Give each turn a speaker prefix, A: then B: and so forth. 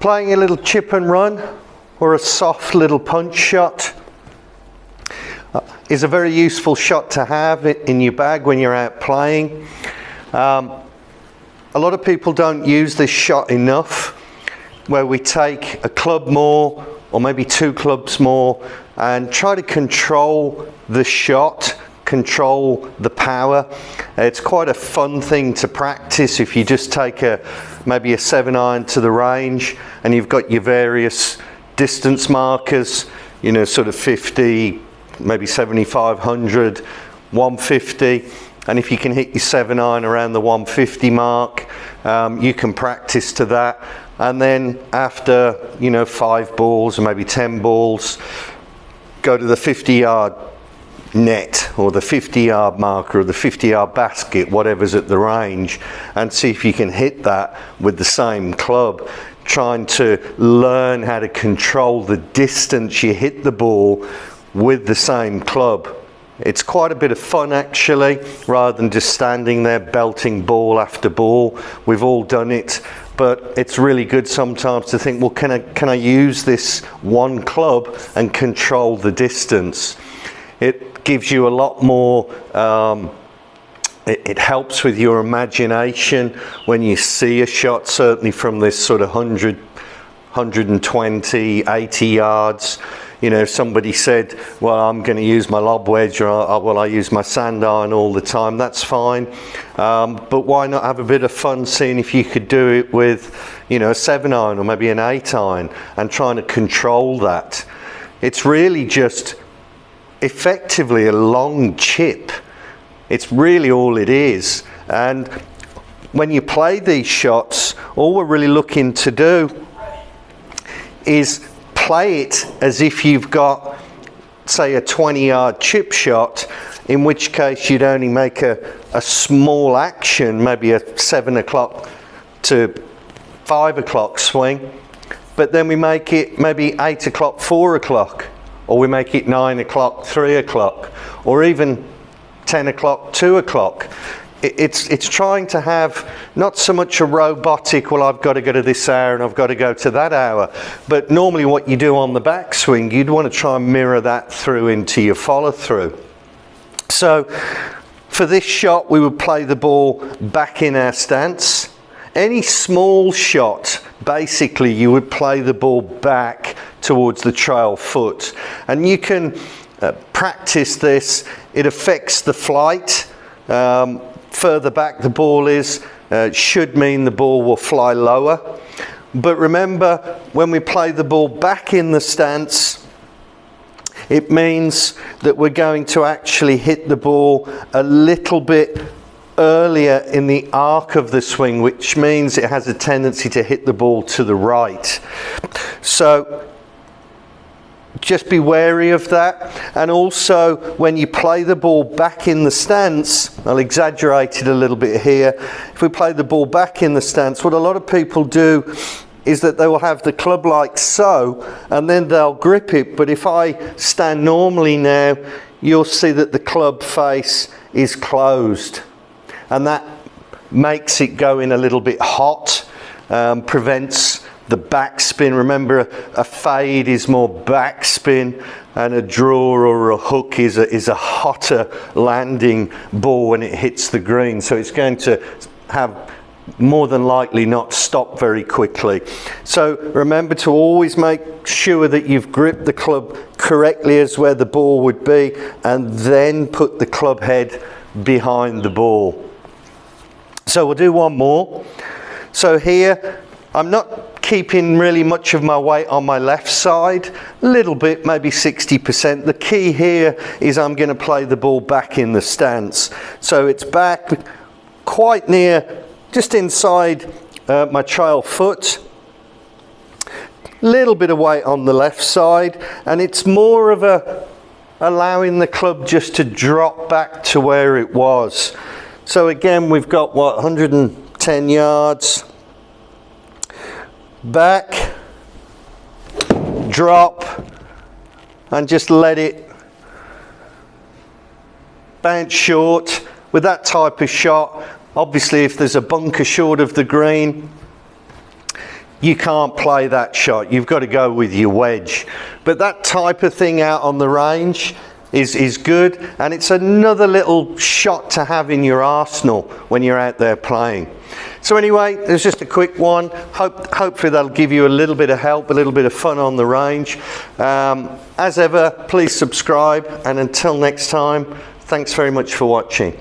A: Playing a little chip and run or a soft little punch shot is a very useful shot to have in your bag when you're out playing. A lot of people don't use this shot enough, where we take a club more or maybe 2 clubs more and try to control the shot, control the power. It's quite a fun thing to practice if you just take maybe a 7-iron to the range and you've got your various distance markers, you know, sort of 50, maybe 75, 100, 150, and if you can hit your 7-iron around the 150 mark, you can practice to that. And then after, you know, 5 balls or maybe 10 balls, go to the 50-yard net or the 50-yard marker or the 50-yard basket, whatever's at the range, and see if you can hit that with the same club. Trying to learn how to control the distance you hit the ball with the same club. It's quite a bit of fun actually, rather than just standing there belting ball after ball. We've all done it, but it's really good sometimes to think, well, can I use this one club and control the distance? It gives you a lot more, it helps with your imagination when you see a shot, certainly from this sort of 100, 120, 80 yards. You know, if somebody said, well, I'm going to use my lob wedge, or well, I use my sand iron all the time, that's fine. But why not have a bit of fun seeing if you could do it with, you know, a 7-iron or maybe an 8-iron and trying to control that. It's really just effectively a long chip. It's really all it is. And when you play these shots, all we're really looking to do is play it as if you've got, say, a 20-yard chip shot, in which case you'd only make a small action, maybe a 7 o'clock to 5 o'clock swing, but then we make it maybe 8 o'clock, 4 o'clock, or we make it 9 o'clock, 3 o'clock, or even 10 o'clock, 2 o'clock. It's trying to have not so much a robotic, well, I've got to go to this hour and I've got to go to that hour, but normally what you do on the backswing, you'd want to try and mirror that through into your follow through. So for this shot, we would play the ball back in our stance. Any small shot, basically you would play the ball back towards the trail foot, and you can practice this. It affects the flight. Further back the ball is, should mean the ball will fly lower. But remember, when we play the ball back in the stance, it means that we're going to actually hit the ball a little bit earlier in the arc of the swing, which means it has a tendency to hit the ball to the right. So just be wary of that. And also, when you play the ball back in the stance, I'll exaggerate it a little bit here. If we play the ball back in the stance, what a lot of people do is that they will have the club like so, and then they'll grip it. But if I stand normally now, you'll see that the club face is closed, and that makes it go in a little bit hot, prevents the backspin. Remember, a fade is more backspin, and a draw or a hook is a hotter landing ball when it hits the green. So it's going to have more than likely not stop very quickly. So remember to always make sure that you've gripped the club correctly as where the ball would be, and then put the club head behind the ball. So we'll do one more. So here, I'm not keeping really much of my weight on my left side, a little bit, maybe 60%. The key here is I'm going to play the ball back in the stance. So it's back quite near, just inside my trail foot. Little bit of weight on the left side, and it's more of a allowing the club just to drop back to where it was. So again, we've got what, 110 yards. Back, drop, and just let it bounce short. With that type of shot, obviously if there's a bunker short of the green, you can't play that shot. You've got to go with your wedge. But that type of thing out on the range is good, and it's another little shot to have in your arsenal when you're out there playing. So anyway, there's just a quick one. Hopefully that'll give you a little bit of help, a little bit of fun on the range. As ever, please subscribe, and until next time, thanks very much for watching.